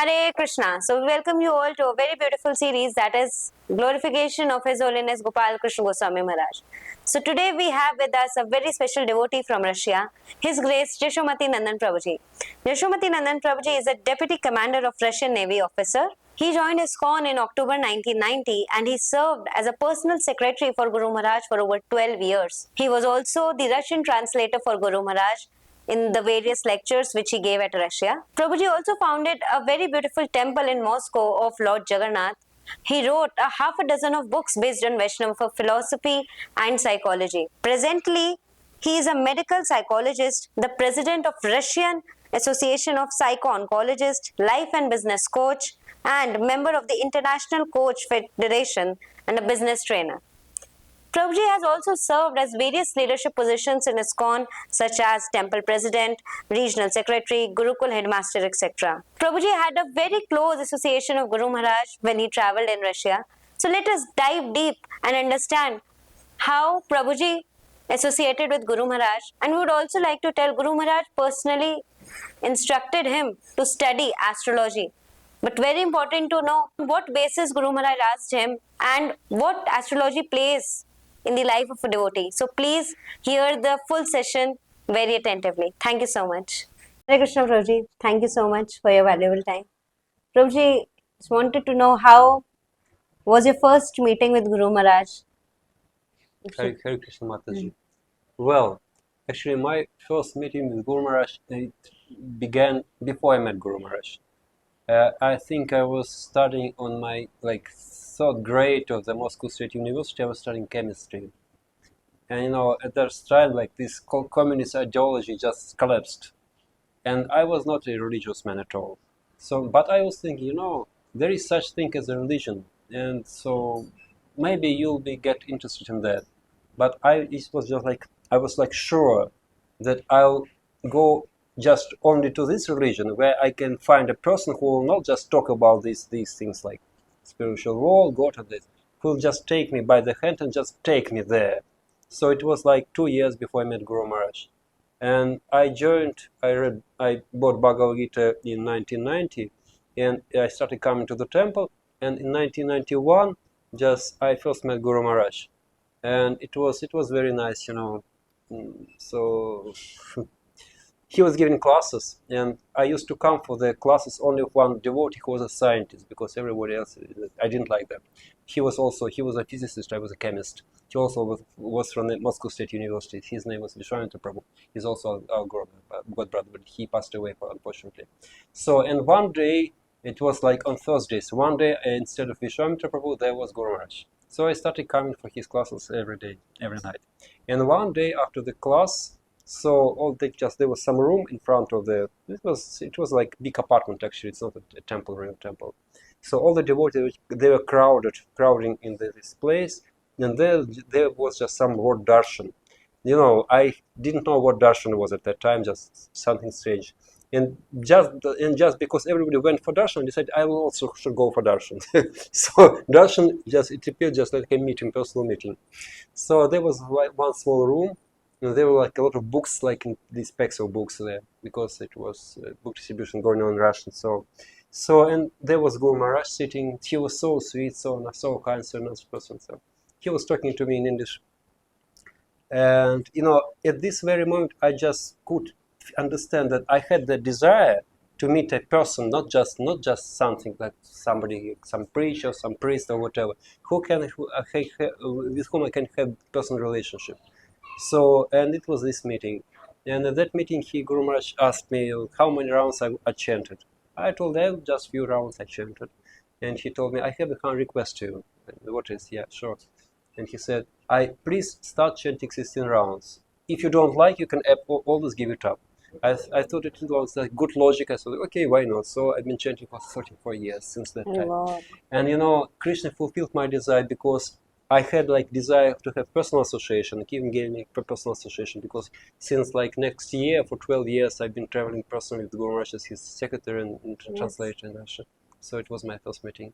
Hare Krishna. So we welcome you all to a very beautiful series, that is Glorification of His Holiness Gopal Krishna Goswami Maharaj. So today we have with us a very special devotee from Russia, His Grace Yashomati Nandan Prabhuji. Yashomati Nandan Prabhuji is a Deputy Commander of Russian Navy officer. He joined Iskcon in October 1990 and he served as a personal secretary for Guru Maharaj for over 12 years. He was also the Russian translator for Guru Maharaj in the various lectures which he gave at Russia. Prabhuji also founded a very beautiful temple in Moscow of Lord Jagannath. He wrote a half a dozen of books based on Vaishnava philosophy and psychology. Presently, he is a medical psychologist, the president of Russian Association of Psycho-Oncologists, life and business coach, and member of the International Coach Federation and a business trainer. Prabhuji has also served as various leadership positions in Iskcon, such as Temple President, Regional Secretary, Gurukul Headmaster, etc. Prabhuji had a very close association of Guru Maharaj when he travelled in Russia. So let us dive deep and understand how Prabhuji associated with Guru Maharaj, and we would also like to tell Guru Maharaj personally instructed him to study astrology. But very important to know what basis Guru Maharaj asked him and what astrology plays in the life of a devotee. So please hear the full session very attentively. Thank you so much. Hare Krishna Prabhuji, thank you so much for your valuable time. Prabhuji, just wanted to know how was your first meeting with Guru Maharaj? Hare Krishna Mataji. Well, actually, my first meeting with Guru Maharaj it began before I met Guru Maharaj. I think I was studying on my third grade of the Moscow State University. I was studying chemistry, and at that time, this communist ideology just collapsed, and I was not a religious man at all. So, but I was thinking, there is such thing as a religion, and so maybe you'll get interested in that. But it was just I was sure that I'll go just only to this religion where I can find a person who will not just talk about these things like spiritual world, God, and this, who will just take me by the hand and just take me there. So it was 2 years before I met Guru Maharaj, and I bought Bhagavad Gita in 1990, and I started coming to the temple. And in 1991, I first met Guru Maharaj, and it was very nice, So he was giving classes, and I used to come for the classes only with one devotee who was a scientist, because everybody else, I didn't like that. He was a physicist, I was a chemist. He also was from the Moscow State University. His name was Vishwamitra Prabhu. He's also our god brother, but he passed away, unfortunately. So, and one day, it was on Thursdays, one day instead of Vishwamitra Prabhu, there was Guru Maharaj. So I started coming for his classes every day, every night. And one day after the class, there was some room in front of it was like big apartment, actually. It's not a temple, real temple. So all the devotees, they were crowding in this place, and there was just some word darshan. I didn't know what darshan was at that time, just something strange. And just because everybody went for darshan, I decided I will also should go for darshan. So darshan it appeared just like a meeting, personal meeting. So there was one small room, and there were a lot of books, in these packs of books there, because it was book distribution going on in Russian. So and there was Guru Maharaj sitting. He was so sweet, so kind, so nice person. So he was talking to me in English, and at this very moment, I just could understand that I had the desire to meet a person, not just something like somebody, some preacher, some priest, or whatever, with whom I can have personal relationship. So, and it was this meeting, and at that meeting, Guru Maharaj asked me how many rounds I chanted. I told him just few rounds I chanted, and he told me, I have a request to you. What is? Yeah, sure. And he said, please start chanting 16 rounds. If you don't like, you can always give it up. I thought it was good logic. I thought, okay, why not? So I've been chanting for 34 years since that time. Wow. And Krishna fulfilled my desire, because I had desire to have personal association. He even gave me personal association, because since next year, for 12 years, I've been traveling personally with Guru Maharaj as his secretary and translator in Russia. So it was my first meeting.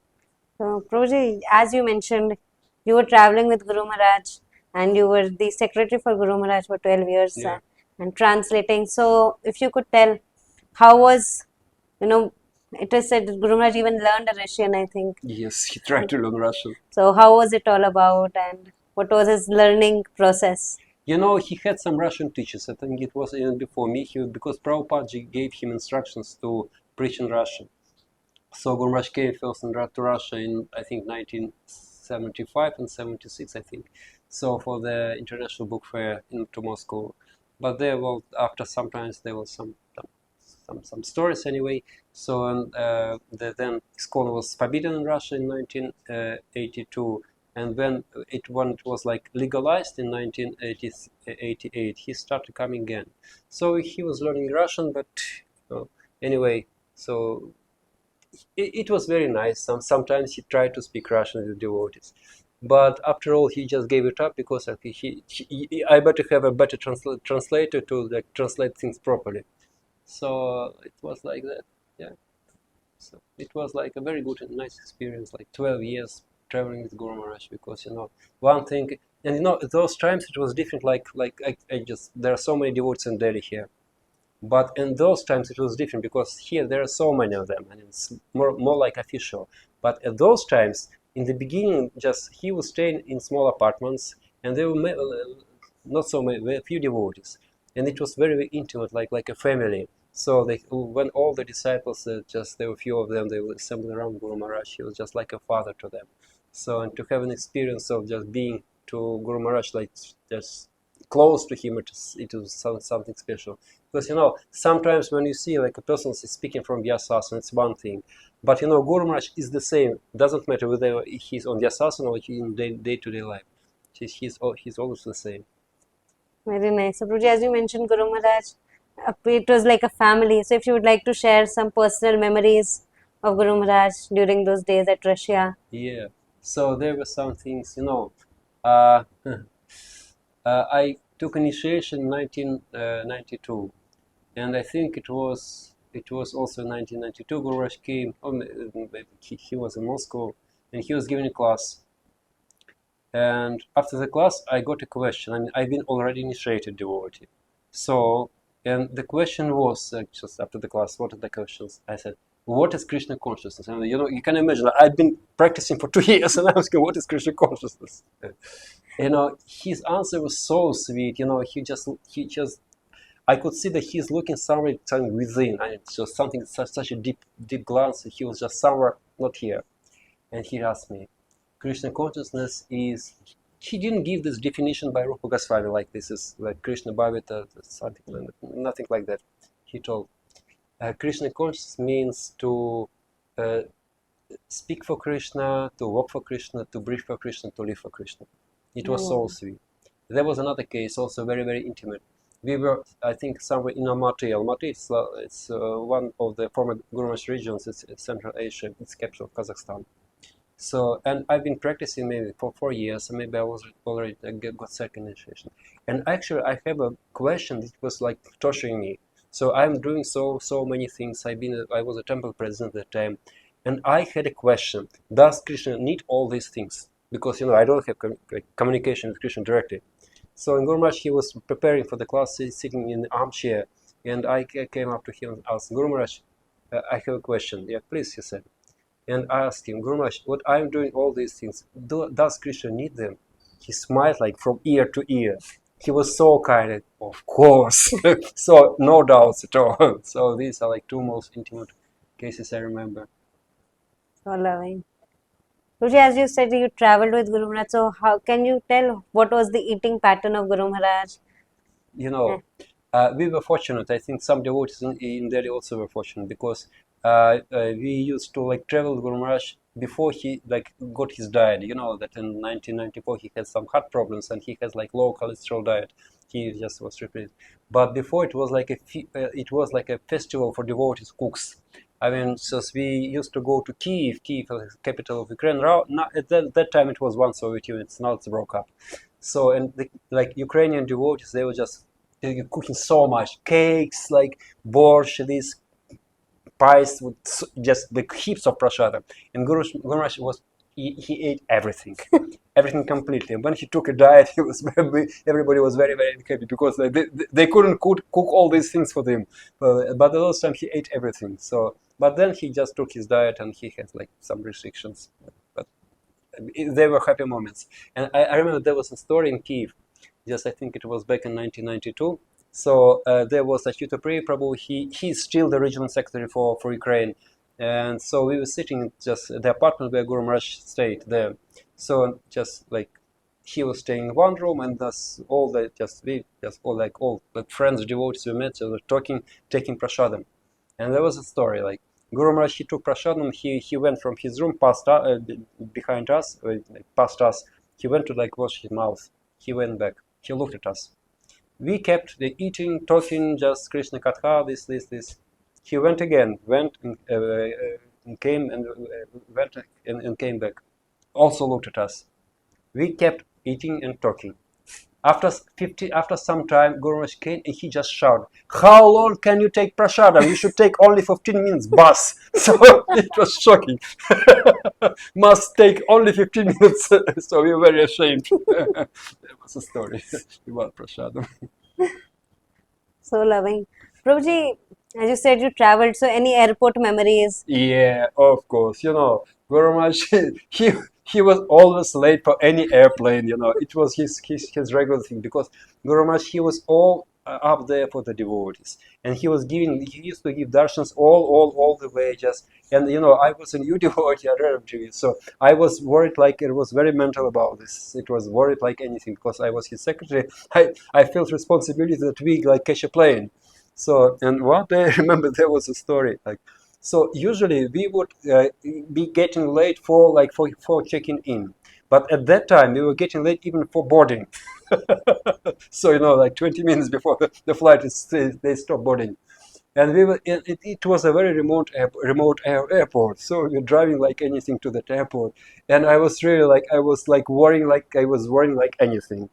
So Prabhuji, as you mentioned, you were traveling with Guru Maharaj and you were the secretary for Guru Maharaj for 12 years. Yeah. And translating. So if you could tell, how was, It is said that Guru Maharaj even learned Russian, I think. Yes, he tried to learn Russian. So how was it all about, and what was his learning process? You know, he had some Russian teachers. I think it was even before me. Because Prabhupada gave him instructions to preach in Russian. So Guru Maharaj came first to Russia in, I think, 1975 and 76, I think. So for the International Book Fair to Moscow. But there, well, after sometimes there was some stories anyway. So then Iskcon was forbidden in Russia in 1982, and when it was like legalized in 1988, he started coming again. So he was learning Russian, but anyway, so it was very nice. Sometimes he tried to speak Russian with devotees, but after all, he just gave it up because I better have a better translator to like translate things properly. So it was like that, yeah. So it was like a very good and nice experience, like 12 years traveling with Guru Maharaj, because one thing, and those times it was different. I just there are so many devotees in Delhi here, but in those times it was different because here there are so many of them, and it's more like official. But at those times, in the beginning, just he was staying in small apartments, and there were not so many, very few devotees, and it was very, very intimate, like a family. So when all the disciples, there were few of them, they would assemble around Guru Maharaj. He was just like a father to them. So, and to have an experience of just being to Guru Maharaj, like just close to him, it was something special. Because sometimes when you see like a person is speaking from Vyasasana, it's one thing. But Guru Maharaj is the same. Doesn't matter whether he's on Vyasasana or in day-to-day life. He's always the same. Very nice. So, Prabhuji, as you mentioned, Guru Maharaj, it was like a family. So, if you would like to share some personal memories of Guru Maharaj during those days at Russia. Yeah. So there were some things, I took initiation in 1992, and I think it was also 1992. Guru Maharaj came. He was in Moscow, and he was giving a class. And after the class, I got a question. I mean, I've been already initiated devotee. So, and the question was just after the class, what are the questions? I said, what is Krishna consciousness? And you can imagine, I've been practicing for 2 years, and I'm asking, what is Krishna consciousness? His answer was so sweet. He just, I could see that he's looking somewhere within, and it's just something, such a deep glance. He was just somewhere not here, and he asked me, Krishna consciousness is. He didn't give this definition by Rupa Goswami, like this is like Krishna Bhavita, something like that, nothing like that. He told, Krishna consciousness means to speak for Krishna, to walk for Krishna, to breathe for Krishna, to live for Krishna. It was so sweet. There was another case, also very, very intimate. We were, I think, somewhere in Almaty. Almaty, it's one of the former Guru Maharaj regions. It's Central Asia. It's capital of Kazakhstan. So, and I've been practicing maybe for 4 years, and maybe I was already got second initiation. And actually, I have a question that was like torturing me. So I'm doing so many things. I was a temple president at the time, and I had a question: does Krishna need all these things? Because I don't have communication with Krishna directly. So in Guru Maharaj, he was preparing for the class, sitting in the armchair, and I came up to him and asked, Guru Maharaj, I have a question. Yeah, please, he said. And I asked him, Guru Maharaj, what I'm doing all these things, does Krishna need them? He smiled like from ear to ear. He was so kind, of course. So no doubts at all. So these are like two most intimate cases I remember. So loving. Guruji, as you said, you traveled with Guru Maharaj. So how can you tell what was the eating pattern of Guru Maharaj? We were fortunate. I think some devotees in Delhi also were fortunate because we used to like travel with Guru Maharaj before he like got his diet. You know that in 1994 he had some heart problems and he has like low cholesterol diet. He just was replaced. But before it was like a festival for devotees, cooks. I mean, so we used to go to Kiev, the capital of Ukraine. At that time it was one Soviet Union. Now it's broke up. So and like Ukrainian devotees, they were just cooking so much cakes, like borscht, these pies with just the heaps of prasada. And Guru Maharaj was he ate everything, everything completely. And when he took a diet, he was everybody was very, very happy because they couldn't cook all these things for them. But the last time he ate everything. So, but then he just took his diet and he had like some restrictions. But they were happy moments. And I remember there was a story in Kiev. Just I think it was back in 1992. So there was Achyuta Prabhu. He's still the regional secretary for Ukraine. And so we were sitting just at the apartment where Guru Maharaj stayed there. So just like he was staying in one room, and thus all the all the friends, devotees we met, so were talking, taking prasadam. And there was a story like Guru Maharaj, he took prasadam. He went from his room past behind us, past us. He went to like wash his mouth. He went back. He looked at us. We kept eating, talking, just Krishna Katha, this. He went again, and came and went and came back. Also looked at us. We kept eating and talking. After some time, Guru Maharaj came and he just shouted, "How long can you take prasadam? You should take only 15 minutes, boss." So it was shocking. Must take only 15 minutes. So we were very ashamed. That was a story about prasadam. So loving. Prabhuji, as you said, you traveled. So any airport memories? Yeah, of course. Guru Maharaj, he was always late for any airplane. It was his regular thing because Guru Maharaj, he was all up there for the devotees, and he used to give darshans all the way. And I was a new devotee, so I was worried like it was very mental about this. It was worried like anything because I was his secretary. I felt responsibility that we like catch a plane. So, and one day I remember there was a story like, so usually we would be getting late for checking in, but at that time we were getting late even for boarding. So like 20 minutes before the flight they stop boarding, and it was a very remote airport. So we were driving like anything to that airport, and I was really worrying like anything.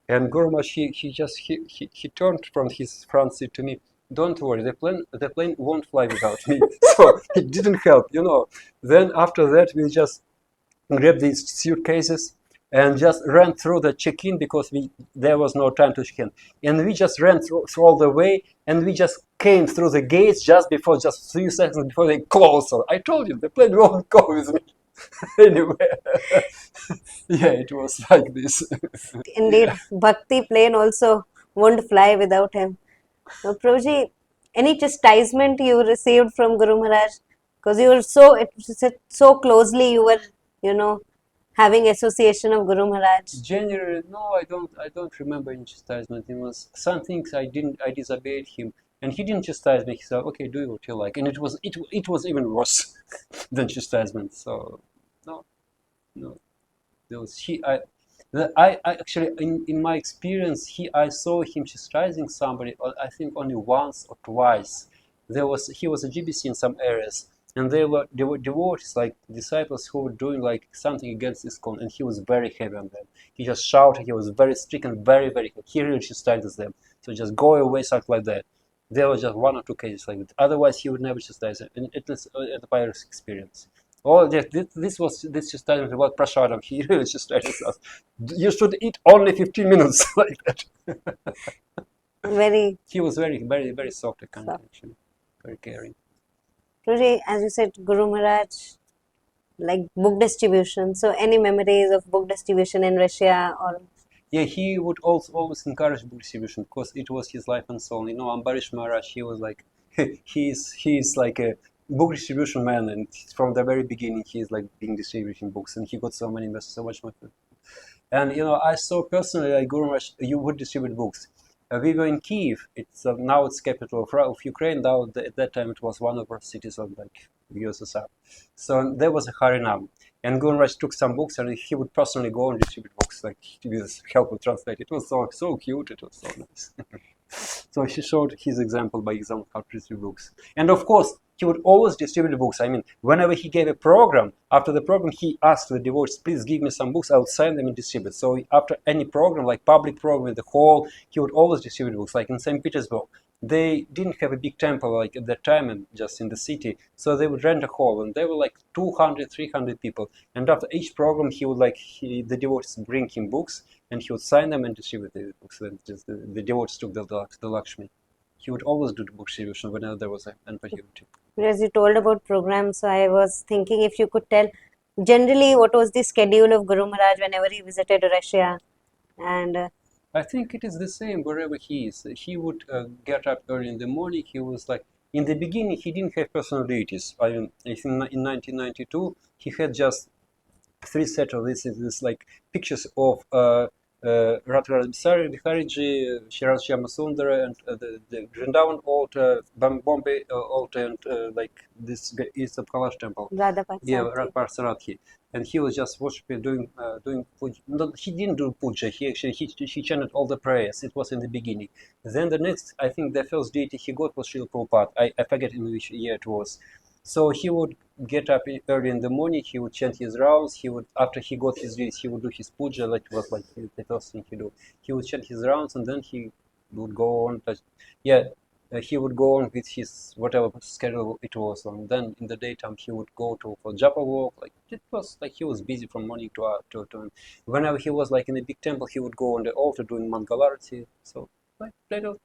And Guru Maharaj, he turned from his front seat to me. Don't worry, the plane won't fly without me. So it didn't help. Then after that, we just grabbed these suitcases and just ran through the check-in because there was no time to check in. And we just ran through all the way, and we just came through the gates just 3 seconds before they closed. So I told you, the plane won't go with me anywhere. Yeah, it was like this. Indeed, Bhakti plane also won't fly without him. Now, Prabhuji, any chastisement you received from Guru Maharaj? Because you were so closely, you were, having association of Guru Maharaj. Generally, no, I don't remember any chastisement. It was some things I disobeyed him, and he didn't chastise me. He said, "Okay, do what you like," and it was even worse than chastisement. So, no. There was I actually in my experience I saw him chastising somebody. I think only once or twice. He was a GBC in some areas, and they were devotees like disciples who were doing like something against Iskcon, and he was very heavy on them. He just shouted. He was very strict and very, very heavy. He really chastised them. So just go away, something like that. There was just 1 or 2 cases like that. Otherwise, he would never chastise them. And at least at the virus experience. Oh, yes, this chastisement about prasadam. He really chastises us. You should eat only 15 minutes like that. He was very, very, very soft, actually, very caring. Prabhuji, as you said, Guru Maharaj, like book distribution. So, any memories of book distribution in Russia or? Yeah, he would also always encourage book distribution because it was his life and soul. Ambarish Maharaj, he was like, he's like a book distribution man, and from the very beginning he's like being distributing books, and he got so many investors, so much money. And I saw personally like Guru Maharaj, you would distribute books. We were in Kiev. Now it's capital of Ukraine. Now at that time it was one of our cities of like USSR. So there was a Haryana, and Guru Maharaj took some books, and he would personally go and distribute books like with help of translate. It was so cute. It was so nice. So he showed his example by example how to distribute books, and of course he would always distribute books. I mean, whenever he gave a program, after the program he asked the devotees, please give me some books, I would sign them and distribute. So after any program, like public program in the hall, he would always distribute books. Like in St. Petersburg, they didn't have a big temple like at that time and just in the city, so they would rent a hall, and there were like 200, 300 people. And after each program, he would the devotees bring him books, and he would sign them and distribute the books. And just the devotees took the Lakshmi. He would always do the book distribution whenever there was an opportunity. As you told about programs, so I was thinking if you could tell generally what was the schedule of Guru Maharaj whenever he visited Russia, and I think it is the same wherever he is. He would get up early in the morning. He was like, in the beginning, he didn't have personal deities. I mean, I think in 1992, he had just three sets of this like pictures of Radha Bihariji, Shiraz Shyama and the Vrindavan altar, Bombay altar, and like this East of Kalash temple. Radha Yeah, Parsati. Parsaradhi. And he was just worshiping, doing puja. No, he didn't do puja. He actually he chanted all the prayers. It was in the beginning. Then the next, I think, the first deity he got was Srila Prabhupada. I forget in which year it was. So he would get up early in the morning. He would chant his rounds. He would, after he got his deities, he would do his puja. Like it was like the first thing he do. He would chant his rounds, and then he would go on. Yeah, he would go on with his whatever schedule it was, and then in the daytime he would go to for japa walk. Like it was like he was busy from morning to whenever he was like in a big temple, he would go on the altar doing mangalarati. So like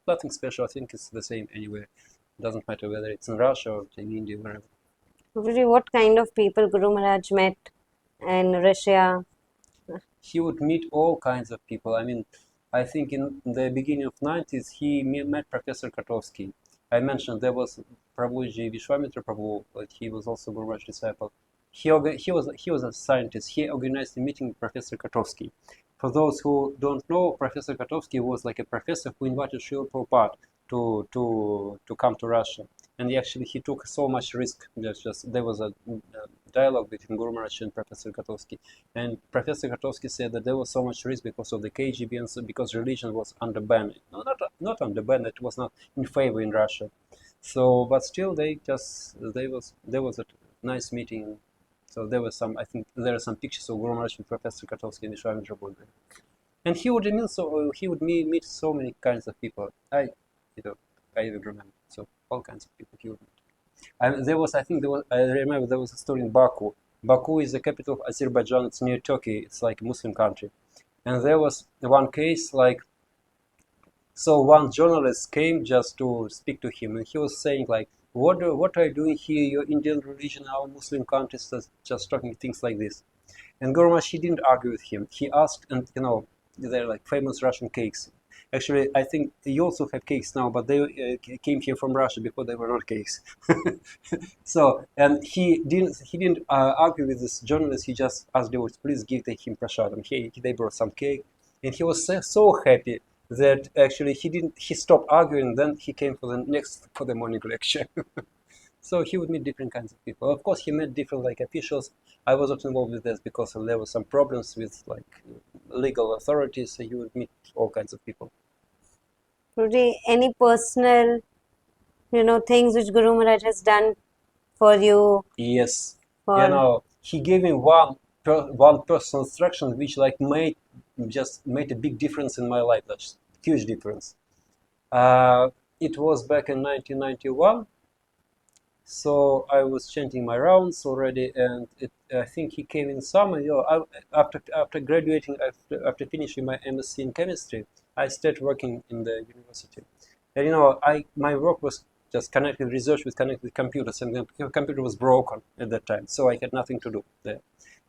nothing special. I think it's the same anywhere. It doesn't matter whether it's in Russia or in India, wherever. Really, what kind of people Guru Maharaj met in Russia? He would meet all kinds of people. I mean, I think in the beginning of 90s, he met Professor Kotovsky. I mentioned there was Prabhuji Vishwamitra Prabhu, but he was also Guru Maharaj's disciple. He was a scientist. He organized a meeting with Professor Kotovsky. For those who don't know, Professor Kotovsky was like a professor who invited Srila Prabhupada to come to Russia. And he took so much risk. There was a dialogue between Guru Maharaj and Professor Kotovsky. And Professor Kotovsky said that there was so much risk because of the KGB and so, because religion was under ban. No, not under ban, it was not in favor in Russia. So, but still, there was a nice meeting. So there was some, I think there are some pictures of Guru Maharaj and Professor Kotovsky and Vishwamitra Buddha. And he would meet so many kinds of people. I even remember. So all kinds of people he would meet. And I remember there was a story in Baku. Baku is the capital of Azerbaijan. It's near Turkey. It's like a Muslim country. And there was one case like, so one journalist came just to speak to him, and he was saying like, what are you doing here? Your Indian religion, our Muslim countries, just talking things like this. And Guru Maharaj, he didn't argue with him. He asked, and they're like famous Russian cakes. Actually, I think you also have cakes now, but they came here from Russia before they were not cakes. So, and he didn't argue with this journalist. He just asked the words, please give him prasadam. They brought some cake, and he was so happy that actually he stopped arguing. Then he came for the morning lecture. So he would meet different kinds of people. Of course, he met different like officials. I was not involved with this because there were some problems with like legal authorities. So he would meet all kinds of people. Really, any personal, things which Guru Maharaj has done for you? Yes, For he gave me one personal instruction which like made a big difference in my life. That's huge difference. It was back in 1991. So I was chanting my rounds already, and I think he came in summer. After graduating, after finishing my MSc in chemistry, I started working in the university. And my work was just research was connected with computers, and the computer was broken at that time, so I had nothing to do there.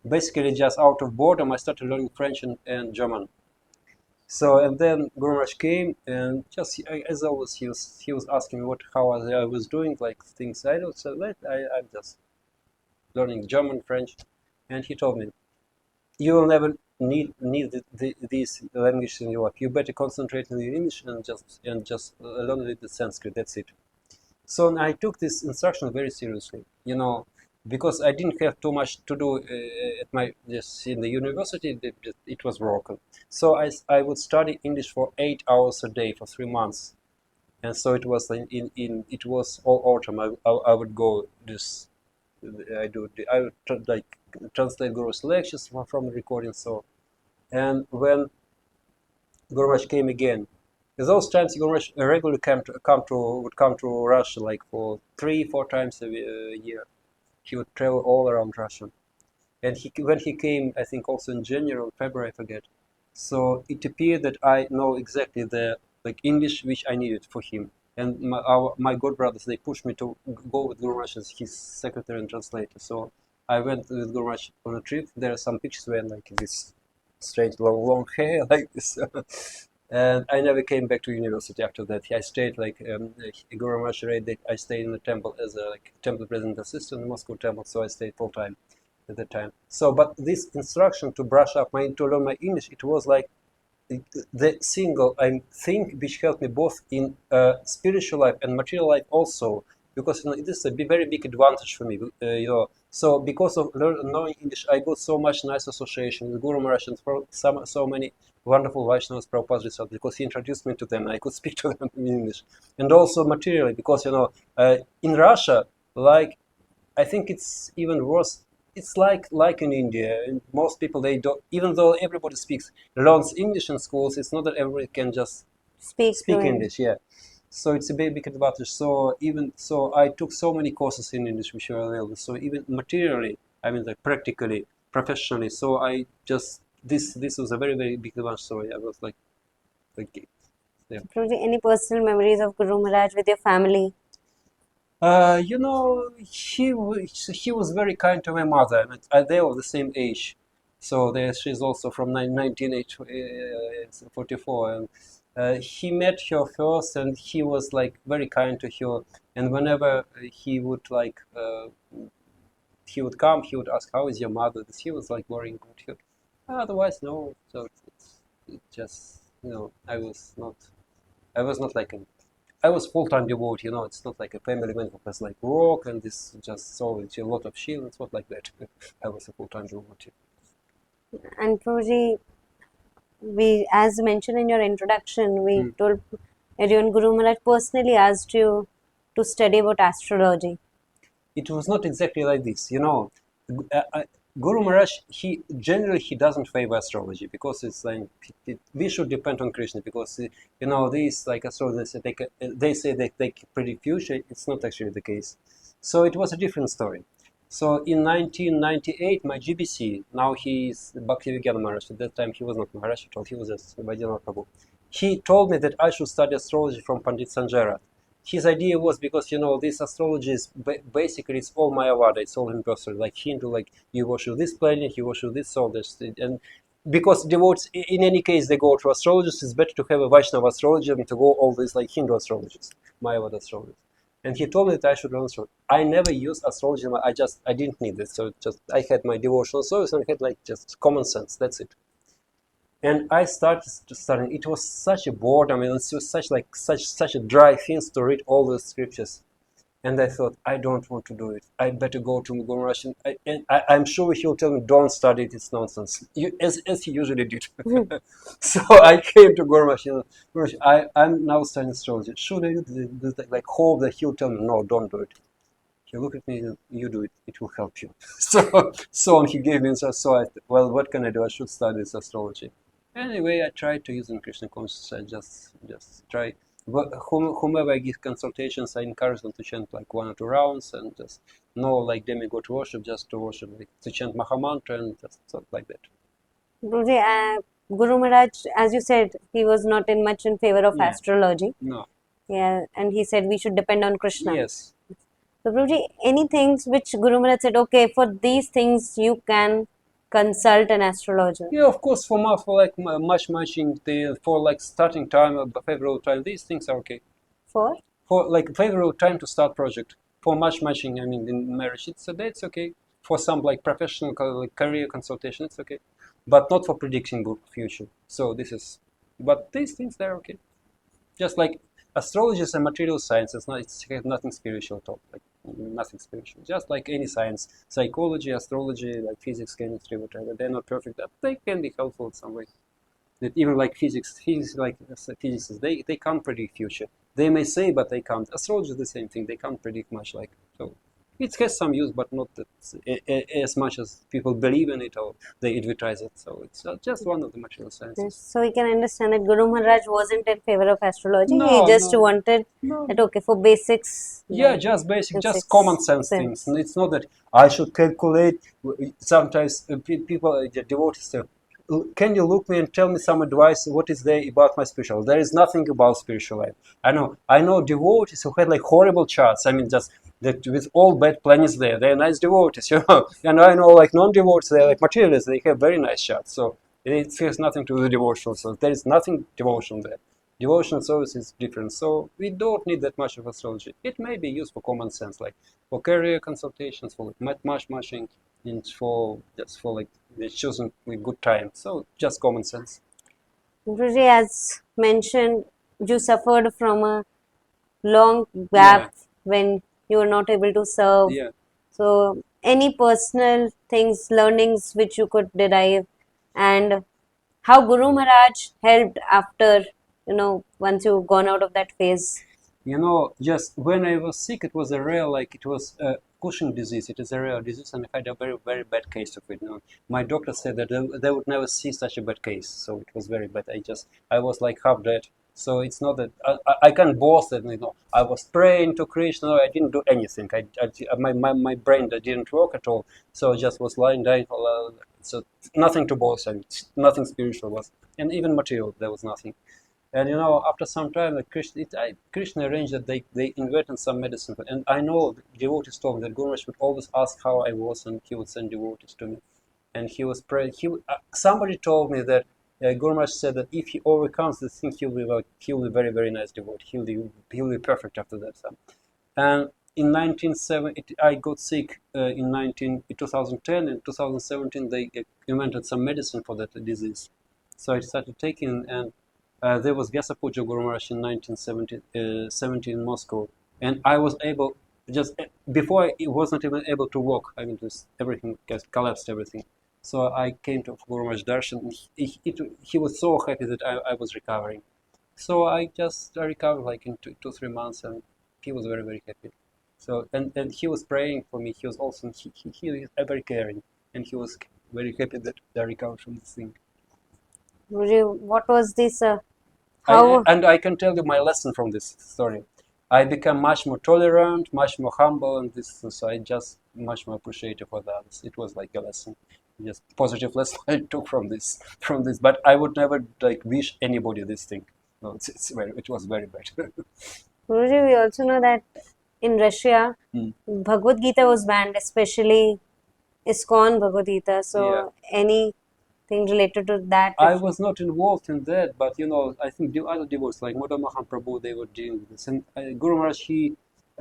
Basically, just out of boredom, I started learning French and German. So, and then Guru Maharaj came, and just as always, he was asking me how I was doing, like things I don't. So I'm just learning German, French, and he told me, you will never need these languages in your life. You better concentrate on the English and just learn the Sanskrit. That's it. So I took this instruction very seriously. Because I didn't have too much to do in the university. It was broken. So I would study English for 8 hours a day for 3 months, and so it was it was all autumn. I would go this. I would like translate Guru's lectures from the recording. So, and when Guru Maharaj came again, In those times, Guru Maharaj regularly would come to Russia like for 3-4 times a year. He would travel all around Russia. And when he came, I think also in January or February, I forget. So it appeared that I know exactly the like English which I needed for him. And my god brothers, they pushed me to go with Guru Maharaj as his secretary and translator. So I went with Guru Maharaj on a trip. There are some pictures where like this straight long hair like this. And I never came back to university after that. I stayed like Guru Maharaj read that I stayed in the temple as a like temple president assistant in Moscow temple. So I stayed full time at the time. So, but this instruction to brush up to learn my English, it was like the single thing which helped me both in spiritual life and material life also, because this is a very big advantage for me. So because of knowing English, I got so much nice association with Guru Maharaj and so many wonderful Vaishnavas, Prabhupada, because he introduced me to them. I could speak to them in English, and also materially, because in Russia, like I think it's even worse. It's like in India. Most people, they don't, even though everybody learns English in schools. It's not that everybody can just speak English. Yeah, so it's a big advantage. So even so, I took so many courses in English which were available. So even materially, I mean, like practically, professionally. So I just this was a very big advantage. So I was like yeah. Any personal memories of Guru Maharaj with your family? He was very kind to my mother. I mean, they were the same age, so she's also from 1944, and he met her first, and he was like very kind to her. And whenever he would he would come, he would ask, "How is your mother?" He was like very good. Otherwise, no. So it just I was not like I was full-time devotee, it's not like a family man who has like work and this just so it's a lot of shit. It's not like that. I was a full-time devotee. And Prabhuji, we, as mentioned in your introduction, we told everyone Guru Maharaj personally asked you to study about astrology. It was not exactly like this, Guru Maharaj, he doesn't favor astrology because it's like we should depend on Krishna because these like astrologers they say they predict future. It's not actually the case. So it was a different story. So in 1998, my GBC, now he is Bhaktivedanta Maharaj. At that time he was not Maharaj at all. He was just Vaidyanatha Prabhu. He told me that I should study astrology from Pandit Sanjay. His idea was because this astrology is basically it's all Mayavada, it's all impersonal, like Hindu, like you worship this planet, you worship this soul, and because devotees in any case they go to astrologists, it's better to have a Vaishnava astrology than to go all these like Hindu astrologists, Mayavada astrologists. And he told me that I should learn astrology. I never used astrology. I didn't need it. So I had my devotional service and I had like just common sense. That's it. And I started studying. It was such a boredom. It was such a dry thing to read all the scriptures. And I thought, I don't want to do it. I better go to Guru Maharaj. I'm sure he'll tell me, don't study it, it's nonsense. As he usually did. So I came to Guru Maharaj. I'm now studying astrology. Should I do this? Like, hope that he'll tell me, no, don't do it. He looked at me, you do it, it will help you. So he gave me answer. So well, what can I do? I should study this astrology. Anyway, I tried to use in Krishna consciousness. I just try. Whomever I give consultations, I encourage them to chant like 1 or 2 rounds and just like demigod worship, just to worship, like to chant Mahamantra and just stuff like that. Guruji, Guru Maharaj, as you said, he was not much in favor of astrology. No. Yeah, and he said we should depend on Krishna. Yes. So, Guruji, any things which Guru Maharaj said, okay, for these things you can consult an astrologer? Yeah, of course, for like matching, for like starting time, favorable time, these things are okay. For like favorable time to start project. For matching, I mean, in marriage, that's okay. For some like professional like career consultation, it's okay, but not for predicting future. So but these things they're okay. Just like astrology is a material science. It's nothing spiritual at all. Like nothing spiritual. Just like any science, psychology, astrology, like physics, chemistry, whatever. They're not perfect. But they can be helpful in some way. That even like physicists, they can't predict future. They may say, but they can't. Astrology is the same thing. They can't predict much. So It has some use, but not that, as much as people believe in it or they advertise it. So it's just one of the material sciences. So we can understand that Guru Maharaj wasn't in favor of astrology. He No, just no, wanted no. that okay for basics. Yeah, just basic, It's just common sense things. And it's not that I should calculate. Sometimes people, the devotees say, can you look me and tell me some advice? What is there about my spiritual life? There is nothing about spiritual life. I know devotees who had like horrible charts. I mean, just that with all bad planets there. They're nice devotees, you know. And I know like non-devotees, they're like materialists. They have very nice charts. So it has nothing to do with devotional. So there is nothing devotional there. Devotional service is different, so we don't need that much of astrology. It may be used for common sense, like for career consultations, for like matching, and for just for like choosing a good time. So just common sense. Guruji, as mentioned, you suffered from a long Yeah, gap when you were not able to serve. yeah. So, any personal things, learnings which you could derive, and how Guru Maharaj helped after, once you've gone out of that phase. You know, just when I was sick, it was a rare, like it was a Cushing disease. It is a rare disease, and I had a very, very bad case of it. You know, my doctor said that they would never see such a bad case, so it was very bad. I was like half dead. So it's not that I can't boast that, you know, I was praying to Krishna. I didn't do anything. My brain didn't work at all. So I just was lying down. So nothing to boast, and nothing spiritual was, and even material there was nothing. And you know, after some time, like Krishna arranged that they invented some medicine. And I know devotees told me that Guru Maharaj would always ask how I was, and he would send devotees to me. And he was praying. Somebody told me that Guru Maharaj said that if he overcomes this thing, he'll be very, very nice devotee. He'll be perfect after that. So. And in 1970, I got sick in 2010. In 2017, they invented some medicine for that disease. So I started taking, and there was Vyasa Puja Guru Maharaj in 1970 in Moscow, and I was able just before I wasn't even able to walk. I mean, just everything just collapsed, everything. So I came to Guru Maharaj Darshan. And he was so happy that I was recovering. So I recovered like in 2 3 months, and he was very very happy. So and he was praying for me. He was also he is very caring, and he was very happy that I recovered from this thing. Guruji, what was this? How? And I can tell you my lesson from this story. I became much more tolerant, much more humble, and this. So I just much more appreciative of others. It was like a lesson, just positive lesson I took from this. But I would never like wish anybody this thing. No, it was very bad. Guruji, we also know that in Russia, Bhagavad Gita was banned, especially Iskcon Bhagavad Gita. So, Yeah. anything related to that? I was not involved in that, but you know, I think the other devotees like Moda Mahaprabhu, they were doing this. And Guru Maharaj,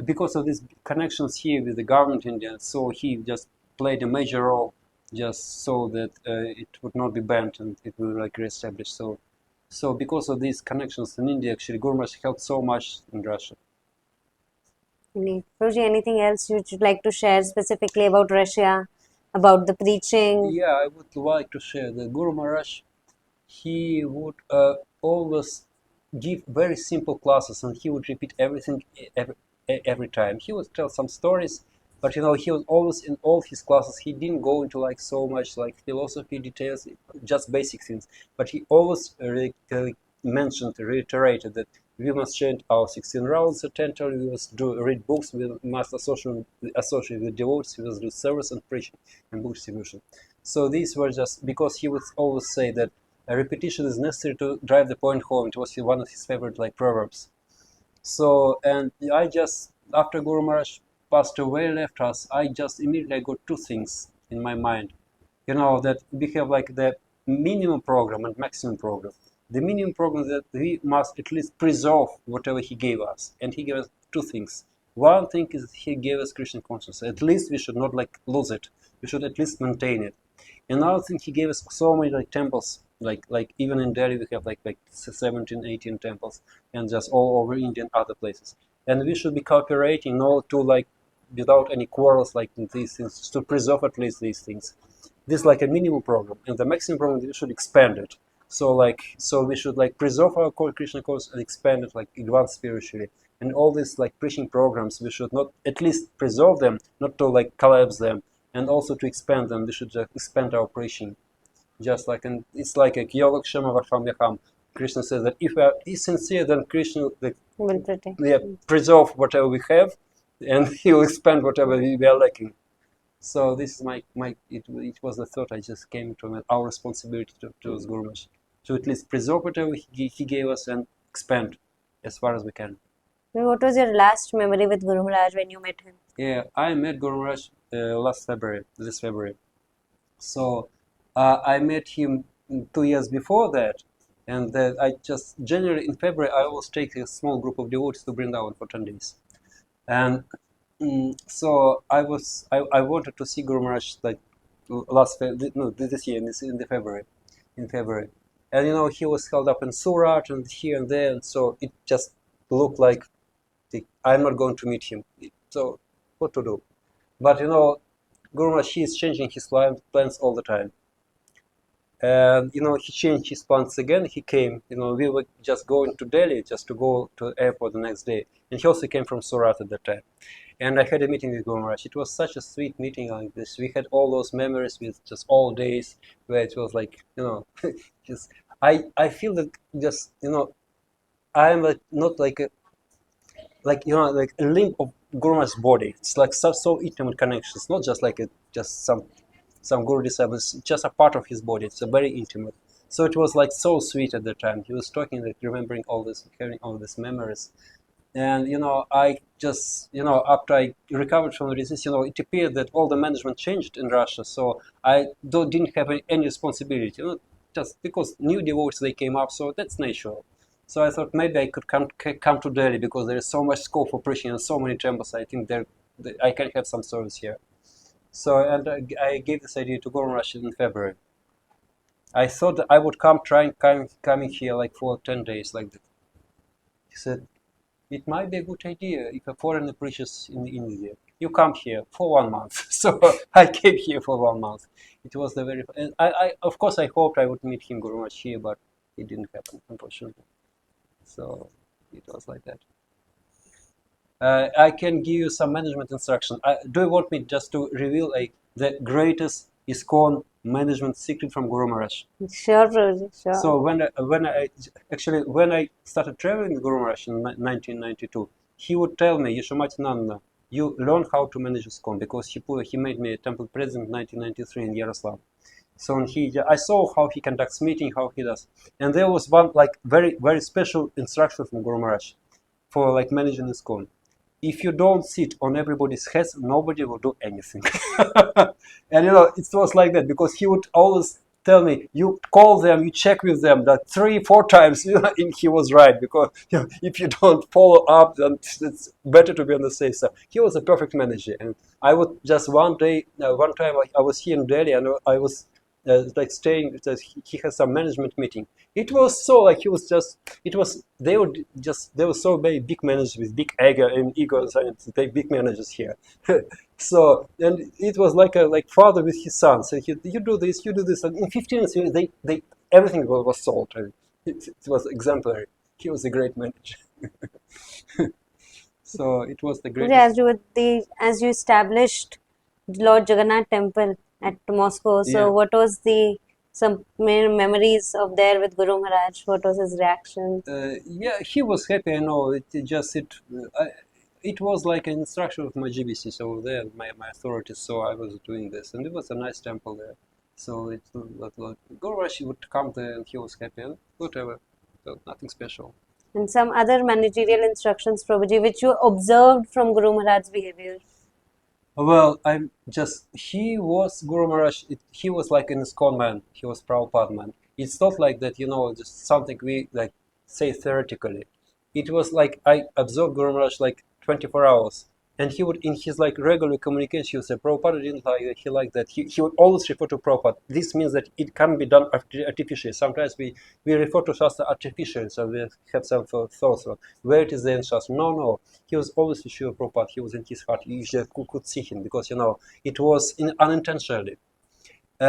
because of these connections here with the government in India, so he just played a major role just so that it would not be banned and it will like reestablished. So because of these connections in India, actually, Guru Maharaj helped so much in Russia. Guruji, anything else you would like to share specifically about Russia, about the preaching? Yeah, I would like to share that Guru Maharaj, he would always give very simple classes, and he would repeat everything every time. He would tell some stories, but you know, he was always in all his classes. He didn't go into like so much like philosophy details, just basic things. But he always reiterated that we must chant our 16 rounds at 10, we must read books, we must associate with devotees, we must do service and preaching and book distribution. So these were just because he would always say that a repetition is necessary to drive the point home. It was one of his favorite like proverbs. So, and I just, after Guru Maharaj passed away, left us, I just immediately got two things in my mind. You know, that we have like the minimum program and maximum program. The minimum program is that we must at least preserve whatever he gave us. And he gave us two things. One thing is he gave us Krishna consciousness. At least we should not like lose it. We should at least maintain it. Another thing, he gave us so many like temples, like even in Delhi we have like 17, 18 temples, and just all over India and other places. And we should be cooperating in order to like without any quarrels like in these things to preserve at least these things. This is like a minimum program, and the maximum program we should expand it. So we should like preserve our core Krishna course and expand it like advance spiritually. And all these like preaching programs, we should not at least preserve them, not to like collapse them, and also to expand them. We should just expand our preaching. Just like, and it's like a Kyolakshama Varhamyaham. Krishna says that if we are sincere, then Krishna Will protect. preserve whatever we have, and he will expand whatever we are lacking. So this is it was the thought I just came to, our responsibility to Guru Maharaj, to at least preserve whatever he gave us and expand as far as we can. What was your last memory with Guru Maharaj when you met him? Yeah, I met Guru Maharaj this February. So I met him 2 years before that, and in February I always take a small group of devotees to Vrindavan for 10 days. And so I wanted to see Guru Maharaj like this year in February, and he was held up in Surat and here and there, and so it just looked like I'm not going to meet him. So what to do? But Guru Maharaj, he is changing his plans all the time. And he changed his plans again. He came. We were just going to Delhi just to go to the airport the next day, and he also came from Surat at that time. And I had a meeting with Guru Maharaj. It was such a sweet meeting like this. We had all those memories with just all days where it was like, just I feel that just I'm not like a limb of Guru Maharaj's body. It's like so intimate connection. It's not just like just some Guru disciple. It's just a part of his body. It's a very intimate. So it was like so sweet at the time. He was talking, like remembering all this, carrying all these memories. And I just after I recovered from the disease, it appeared that all the management changed in Russia. So I didn't have any responsibility. Just because new devotees they came up, so that's natural. So I thought maybe I could come to Delhi because there is so much scope for preaching and so many temples. I think I can have some service here. So and I gave this idea to Guru Maharaj in February. I thought that I would coming here like for 10 days like that. He said, it might be a good idea if a foreigner preaches in India. You come here for 1 month. So I came here for 1 month. It was the very, and I of course I hoped I would meet him, Guru Maharaj, here, but it didn't happen, unfortunately. So it was like that. I can give you some management instruction. Do you want me just to reveal the greatest Iskcon management secret from Guru Maharaj? Sure, Prabhuji, sure. So when I started traveling with Guru Maharaj in 1992, he would tell me, Yeshomati Nanda, you learn how to manage Iskcon, because he made me a temple president in 1993 in Yaroslav. So I saw how he conducts meeting, how he does, and there was one like very very special instruction from Guru Maharaj for like managing Iskcon. If you don't sit on everybody's heads, nobody will do anything. And it was like that, because he would always tell me, you call them, you check with them that 3-4 times, and he was right, because if you don't follow up, then it's better to be on the safe side. He was a perfect manager, and I would just one time I was here in Delhi, and I was like staying. He had some management meeting. It was so like they were so very big managers with big egos and they big managers here. So and it was like father with his son. So you do this, and in 15 minutes they everything was solved. It was exemplary. He was a great manager. So it was the greatest. As you established Lord Jagannath temple at Moscow, so what was some memories of there with Guru Maharaj? What was his reaction? He was happy. I know. It was like an instruction of my GBCs over there, my authorities. So I was doing this, and it was a nice temple there. So Guru Maharaj would come there, and he was happy, and whatever. So nothing special. And some other managerial instructions, Prabhuji, which you observed from Guru Maharaj's behavior? Well, he was Guru Maharaj, he was like an Iskcon man, he was Prabhupada man. It's not like that, just something we like say theoretically. It was like I observed Guru Maharaj like 24 hours. And he would, in his like regular communication, he would say, Prabhupada didn't like that, he liked that. He would always refer to Prabhupada. This means that it can be done artificially. Sometimes we refer to Shastra artificially, so we have some thoughts of where it is in Shastra. No. He was always sure of Prabhupada. He was in his heart. You usually could see him because, it was unintentionally.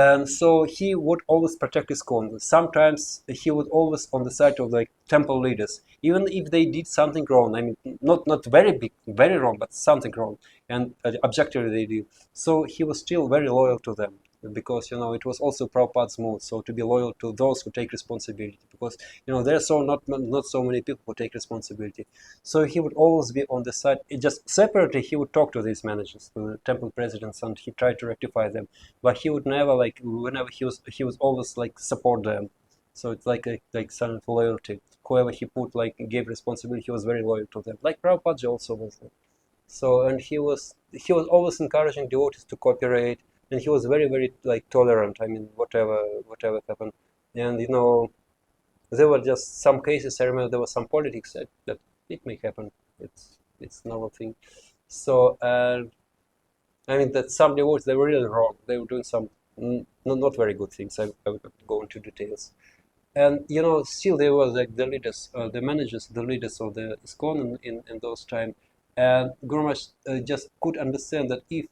And so he would always protect Iskcon. Sometimes he would always on the side of the temple leaders, even if they did something wrong. I mean, not very big, very wrong, but something wrong, and objectively they did. So he was still very loyal to them, because it was also Prabhupada's mood. So to be loyal to those who take responsibility, because there's not so many people who take responsibility. So he would always be on the side. Just separately, he would talk to these managers, to the temple presidents, and he tried to rectify them. But he would never, like, whenever he was always like support them. So it's like a sign of loyalty. Whoever he put, like, gave responsibility, he was very loyal to them. Like Prabhupada also was. So, and he was always encouraging devotees to cooperate, and he was very, very, like, tolerant. I mean, whatever happened. And there were just some cases. I remember there was some politics that it may happen. It's normal thing. So, I mean that some devotees, they were really wrong. They were doing some not very good things. I would go into details. And still they were like the leaders, the managers, the leaders of the Iskcon in those times. And Guru Maharaj just could understand that if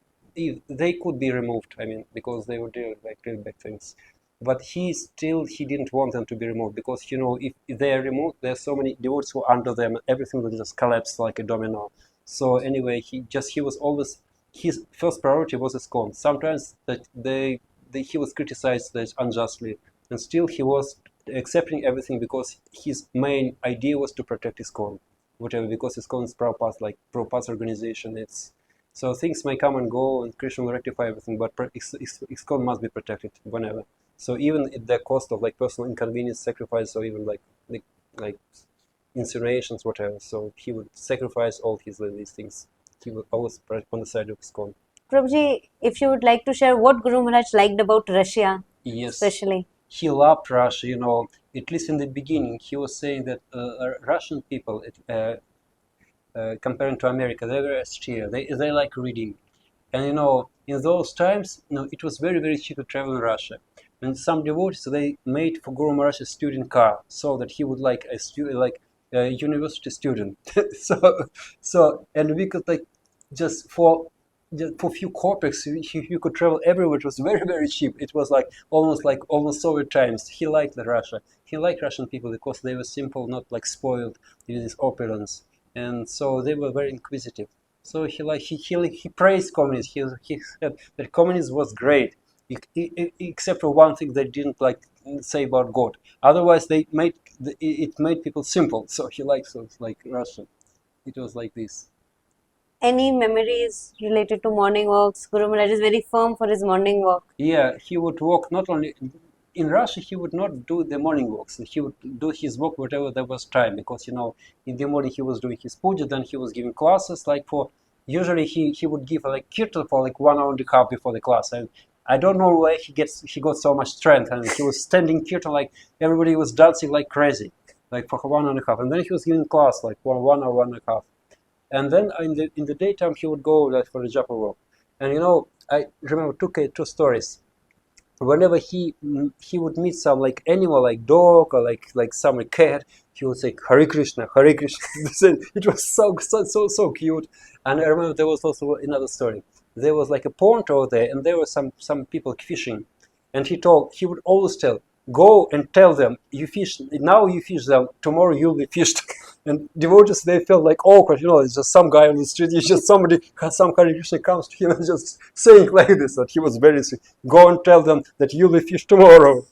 they could be removed, I mean, because they were doing like really bad things. But he didn't want them to be removed, because if they are removed, there are so many devotees who are under them, everything will just collapse like a domino. So anyway, he was always, his first priority was Iskcon. Sometimes that he was criticized that unjustly, and still he was accepting everything, because his main idea was to protect Iskcon, whatever, because Iskcon is Prabhupada's organization. So things may come and go, and Krishna will rectify everything, but Iskcon must be protected whenever. So even at the cost of like personal inconvenience, sacrifice, or even like insinuations, whatever. So he would sacrifice all these things. He would always on the side of Iskcon. Prabhuji, if you would like to share what Guru Maharaj liked about Russia, Yes. especially. He loved Russia, at least in the beginning. He was saying that Russian people, comparing to America, they were austere. They like reading. And in those times, it was very, very cheap to travel in Russia. And some devotees, they made for Guru Maharaj a student car, so that he would like a university student. And we could, like, just for few kopecks, you could travel everywhere. It was very, very cheap. It was almost Soviet times. He liked Russia. He liked Russian people because they were simple, not like spoiled with this opulence, and so they were very inquisitive. So he praised communism. He said that communism was great, except for one thing they didn't like say about God. Otherwise, it made people simple. So he likes like Russian. It was like this. Any memories related to morning walks? Guru Maharaj is very firm for his morning walk. Yeah, he would walk not only in Russia. He would not do the morning walks. He would do his walk whatever there was time, because in the morning he was doing his puja, then he was giving classes. Like for usually he would give like kirtan for like 1 hour and a half before the class. And I don't know where he got so much strength. And he was standing kirtan like everybody was dancing like crazy, like for 1 hour and a half. And then he was giving class like one hour, 1.5. And then in the daytime he would go like for the japa walk. And I remember two stories. Whenever he would meet some like animal, like dog or like some cat, he would say Hare Krishna, Hare Krishna. It was so cute. And I remember there was also another story. There was like a pond over there, and there were some people fishing, and he would always tell, go and tell them, you fish now, you fish them, tomorrow you'll be fished. And devotees, they felt like awkward, it's just some guy on the street, it's just somebody, some Hare Krishna comes to him and just saying like this, that he was very sweet. Go and tell them that you'll be fished tomorrow.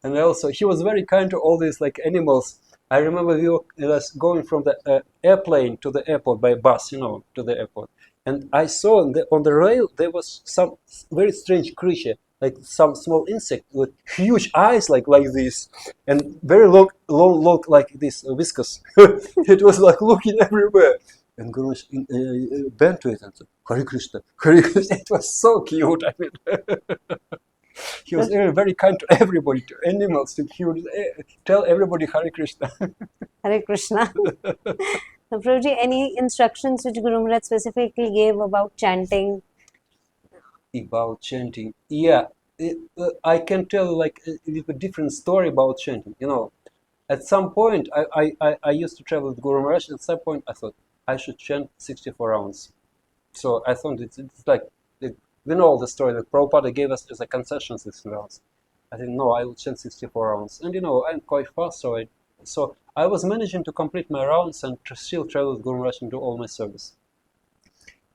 And also, he was very kind to all these like animals. I remember we were going from the airplane to the airport by bus, to the airport. And I saw on the rail, there was some very strange creature, like some small insect with huge eyes like this, and very long like this viscous. It was like looking everywhere. And Guru bent to it and said, Hare Krishna, Hare Krishna. It was so cute. I mean, he was very kind to everybody, to animals. He would tell everybody Hare Krishna. Hare Krishna. So, Prabhuji, any instructions which Guru Maharaj specifically gave about chanting? About chanting, yeah, I can tell like a different story about chanting. At some point, I used to travel with Guru Maharaj. At some point, I thought I should chant 64 rounds. So I thought it's like we know all the story that Prabhupada gave us as a concession 16 rounds. I think, no, I will chant 64 rounds. And I'm quite fast, so I was managing to complete my rounds and to still travel with Guru Maharaj and do all my service.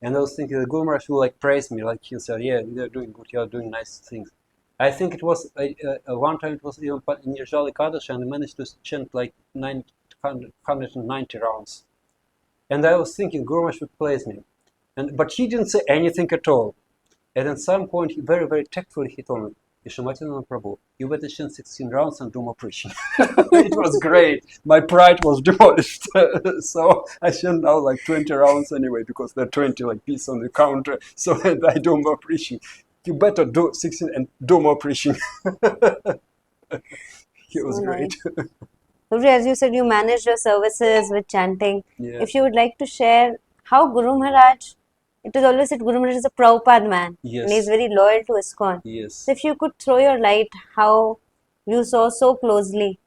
And I was thinking that Guru Maharaj will praise me, he said, yeah, you're doing good, you're doing nice things. I think it was, one time it was even in Nirjala Kadash, and I managed to chant 190 rounds. And I was thinking Guru Maharaj would praise me. But he didn't say anything at all. And at some point, he very, very tactfully, he told me, Yeshamatina Prabhu, you better chant 16 rounds and do more preaching. It was great. My pride was demolished. So I chant now 20 rounds anyway, because there are 20 pieces on the counter. So I do more preaching. You better do 16 and do more preaching. It was great. As you said, you managed your services with chanting. Yeah. If you would like to share how Guru Maharaj, it is always said Guru Maharaj is a Prabhupada man. Yes. And he is very loyal to Iskcon. Yes. So if you could throw your light, how you saw so closely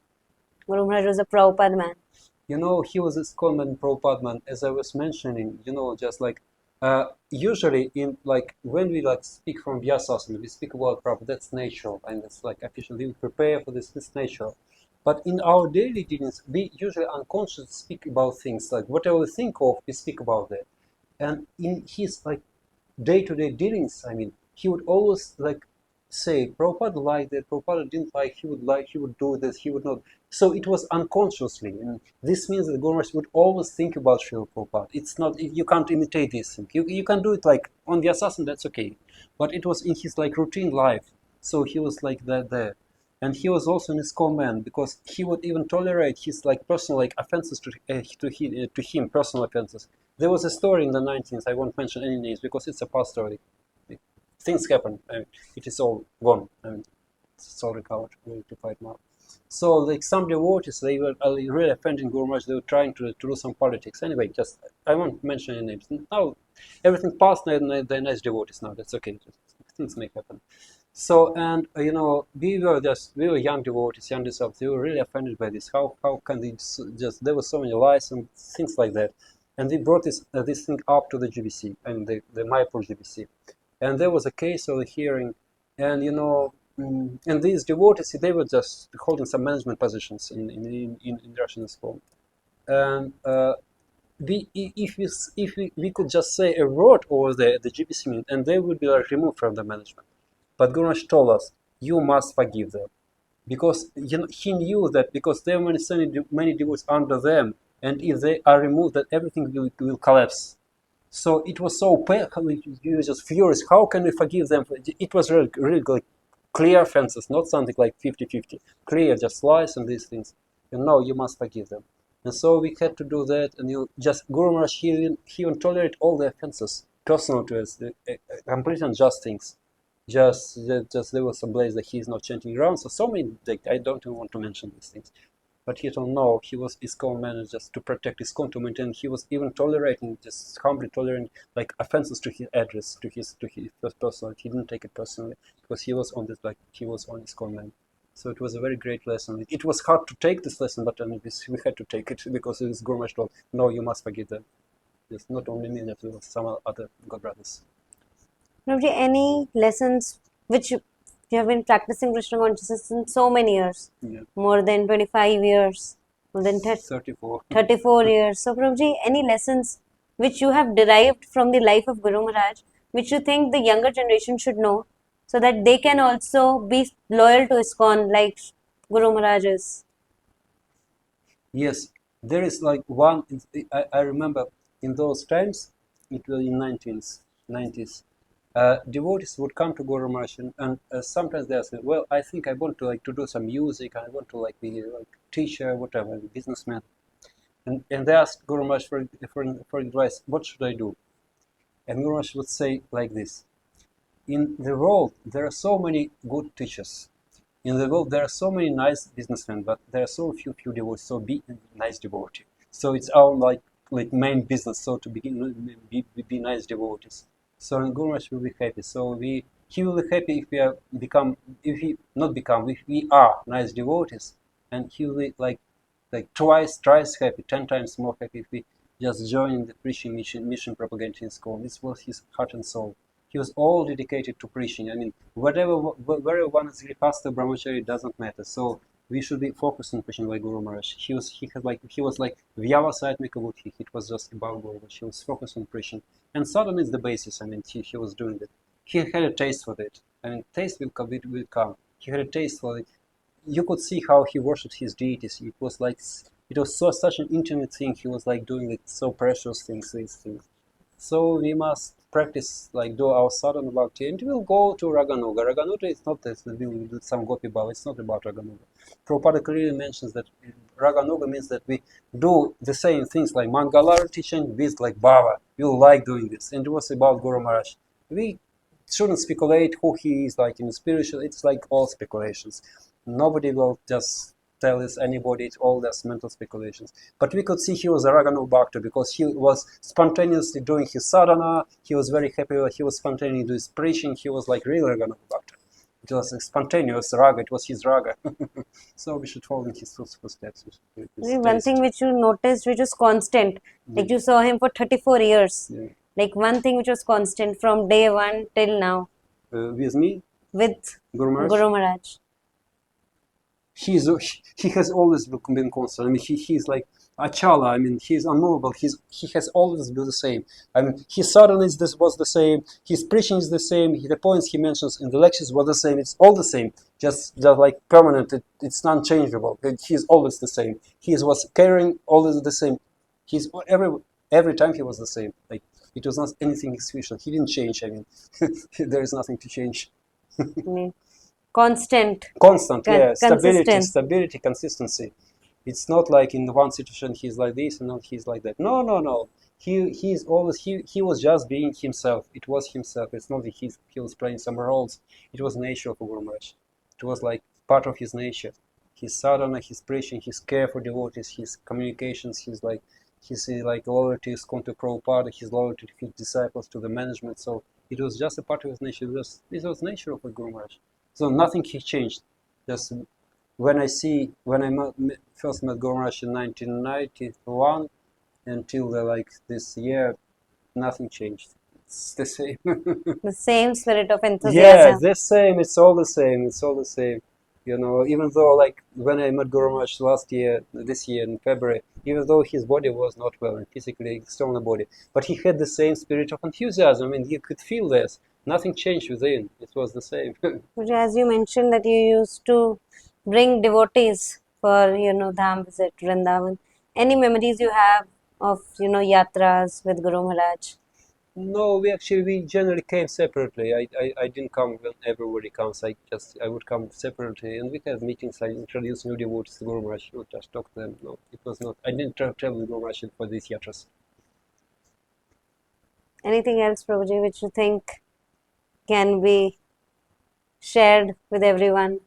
Guru Maharaj was a Prabhupada man. He was a Iskcon man, Prabhupada man, as I was mentioning, just usually in when we speak from Vyasasana, we speak about Prabhupada, that's natural, and it's officially we prepare for this natural. But in our daily dealings, we usually unconsciously speak about things, whatever we think of, we speak about that. And in his day-to-day dealings, he would always say, Prabhupada liked that, Prabhupada didn't he would do this, he would not. So it was unconsciously, and this means that Guru Maharaj would always think about Srila Prabhupada. It's not, you can't imitate this thing. You can do it on the assassin, that's okay. But it was in his routine life, so he was that there. And he was also an Iskcon man, because he would even tolerate his personal offenses to him, personal offenses. There was a story in the 19th, I won't mention any names because it's a past story. Things happen, it is all gone, it's all recovered, we'll rectify it now. So some devotees, they were really offending Guru Maharaj, they were trying to do some politics. Anyway, I won't mention any names. Now, everything passed, they're nice devotees now, that's okay, things may happen. So, and we were young devotees, young disciples, they were really offended by this. How can they there were so many lies and things like that. And they brought this thing up to the GBC, and the Mayapur GBC. And there was a case of the hearing, and and these devotees, they were just holding some management positions in Russian school. And if we could just say a word over the GBC meeting, and they would be removed from the management. But Guru Maharaj told us, you must forgive them, because he knew that because there were many devotees under them, and if they are removed, that everything will collapse. So it was so painful, you were just furious. How can we forgive them? It was really, really clear offenses, not something like 50-50. Clear, just lies and these things. No, you must forgive them. And so we had to do that, and Guru Maharaj, he even tolerate all the offenses, personal to us, completely unjust things. Just there was some place that he is not chanting around. So many, I don't even want to mention these things. But he don't know, he was Iskcon man just to protect Iskcon, to maintain. He was even tolerating, just humbly tolerating offenses to his address, to his personal. He didn't take it personally because he was on this he was on Iskcon man. So it was a very great lesson. It was hard to take this lesson, but we had to take it because it was Guru Maharaj told, no, you must forgive them. It's not only me, there was some other God brothers. Prabhuji, any lessons which you have been practicing Krishna consciousness in so many years, more than 25 years, more than 34 years. So, Prabhuji, any lessons which you have derived from the life of Guru Maharaj, which you think the younger generation should know, so that they can also be loyal to Iskcon like Guru Maharaj is? Yes, there is one, I remember in those times, it was in 1990s, devotees would come to Guru Maharaj, and sometimes they say, well, I think I want to do some music, I want to be a teacher, whatever, businessman. And they asked Guru Maharaj for advice, what should I do? And Guru Maharaj would say like this, in the world there are so many good teachers. In the world there are so many nice businessmen, but there are so few devotees, so be a nice devotee. So it's our main business, so to be nice devotees. So Guru Maharaj will be happy. So he will be happy if we are nice devotees, and he will be twice happy, 10 times more happy if we just join the preaching mission propagating Iskcon. This was his heart and soul. He was all dedicated to preaching. I mean, wherever one is grihastha brahmachari doesn't matter. So we should be focused on preaching like Guru Maharaj. He was like Vyavasayatmika Buddhi. It was just about Guru Maharaj. He was focused on preaching. And sadhana is the basis. I mean, he was doing it. He had a taste for it. I mean, taste will come. It will come. He had a taste for it. You could see how he worshipped his deities. It was like, it was such an intimate thing. He was like doing it so precious things, these things. So we must practice, like do our sadhana bhakti, and we'll go to Raganuga. Raganuga is not that we will do some Gopi Bhava. It's not about Raganuga. Prabhupada clearly mentions that Raganuga means that we do the same things like Mangalarati teaching with like Bhava. We like doing this, and it was about Guru Maharaj. We shouldn't speculate who he is like in the spiritual. It's like all speculations. Nobody will just tell us anybody. It's all just mental speculations. But we could see he was a Raganu Bhakta because he was spontaneously doing his sadhana. He was very happy. He was spontaneously doing his preaching. He was like real Raganu Bhakta. It was a spontaneous raga. It was his raga. So we should follow in his footsteps. One thing which you noticed, which was constant, like you saw him for 34 years. Yeah. Like one thing which was constant from day one till now. With me? With Guru Maharaj? Guru Maharaj. He has always been constant. I mean, he's like Achala. I mean, he's unmovable. He has always been the same. I mean, his sadhana was the same. His preaching is the same. The points he mentions in the lectures were the same. It's all the same. Just like permanent. It's non-changeable. He's always the same. He was caring always the same. He's every time he was the same. Like it was not anything special. He didn't change. I mean, there is nothing to change. Constant, yeah. Consistent. Stability, consistency. It's not like in one situation he's like this and not he's like that. No. He's always he was just being himself. It was himself. It's not that he was playing some roles. It was nature of Guru Maharaj. It was like part of his nature. His sadhana, his preaching, his care for devotees, his communications, his loyalty to Iskcon to Prabhupada, his loyalty to his disciples, to the management. So it was just a part of his nature. This was nature of Guru Maharaj. So nothing he changed. Just when I first met Guru Maharaj in 1991 until this year, nothing changed. It's the same. The same spirit of enthusiasm. Yeah, the same. It's all the same. It's all the same. You know, even though like when I met Guru Maharaj this year in February, even though his body was not well and physically external body, but he had the same spirit of enthusiasm. I mean, you could feel this. Nothing changed within. It was the same. As you mentioned that you used to bring devotees for Dham visit, Vrindavan. Any memories you have of yatras with Guru Maharaj? No, we generally came separately. I didn't come when everybody comes. I would come separately, and we had meetings. I introduced new devotees to Guru Maharaj. Not just talk to them. No, it was not. I didn't travel with Guru Maharaj for these yatras. Anything else, Prabhuji, which you think can be shared with everyone?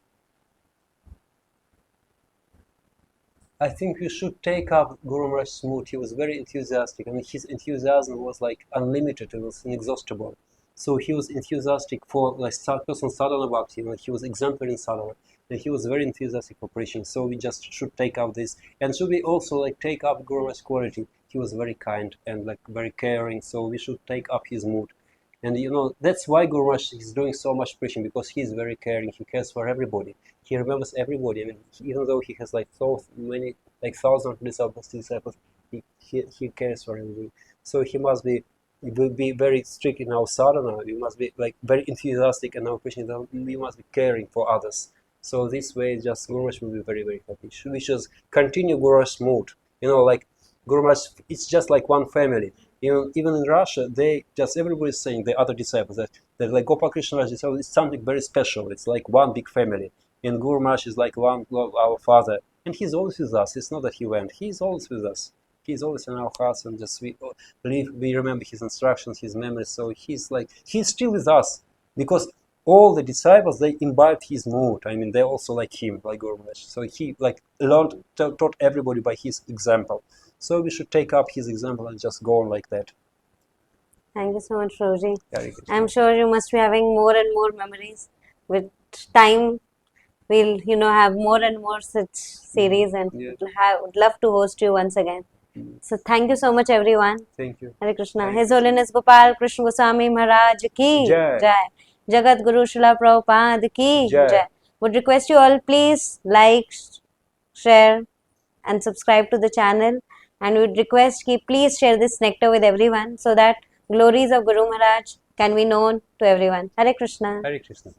I think we should take up Guru Maharaj's mood. He was very enthusiastic. I mean, his enthusiasm was like unlimited. It was inexhaustible. So he was enthusiastic for like personal sadhana bhakti. He was exemplary in sadhana, and he was very enthusiastic for preaching. So we just should take up this, and should we also like take up Guru Maharaj's quality? He was very kind and like very caring. So we should take up his mood. And that's why Guru Maharaj is doing so much preaching, because he is very caring. He cares for everybody. He remembers everybody. I mean, even though he has like so many, like thousands of disciples, he cares for everybody. So he must be very strict in our sadhana. We must be like very enthusiastic in our preaching. We must be caring for others. So this way, just Guru Maharaj will be very, very happy. We should continue Guru Maharaj's mood. Like Guru Maharaj, it's just like one family. Even in Russia, everybody's saying, the other disciples, that like Gopal Krishna Raj disciples is something very special. It's like one big family. And Guru Maharaj is like our father. And he's always with us. It's not that he went. He's always with us. He's always in our hearts, and just we remember his instructions, his memories. So he's still with us, because all the disciples, they imbibed his mood. I mean, they also like him, like Guru Maharaj. So he taught everybody by his example. So we should take up his example and just go on like that. Thank you so much, Roji. I'm sure you must be having more and more memories. With time, we'll have more and more such series, and would love to host you once again. So thank you so much, everyone. Thank you. Hare Krishna. Hare His Krishna. Holiness Gopal Krishna Goswami Maharaj ki Jai. Jai. Jagat Guru Srila Prabhupada ki Jai. Jai. Would request you all, please like, share and subscribe to the channel, and would request ki please share this nectar with everyone so that glories of Guru Maharaj can be known to everyone. Hare Krishna. Hare Krishna.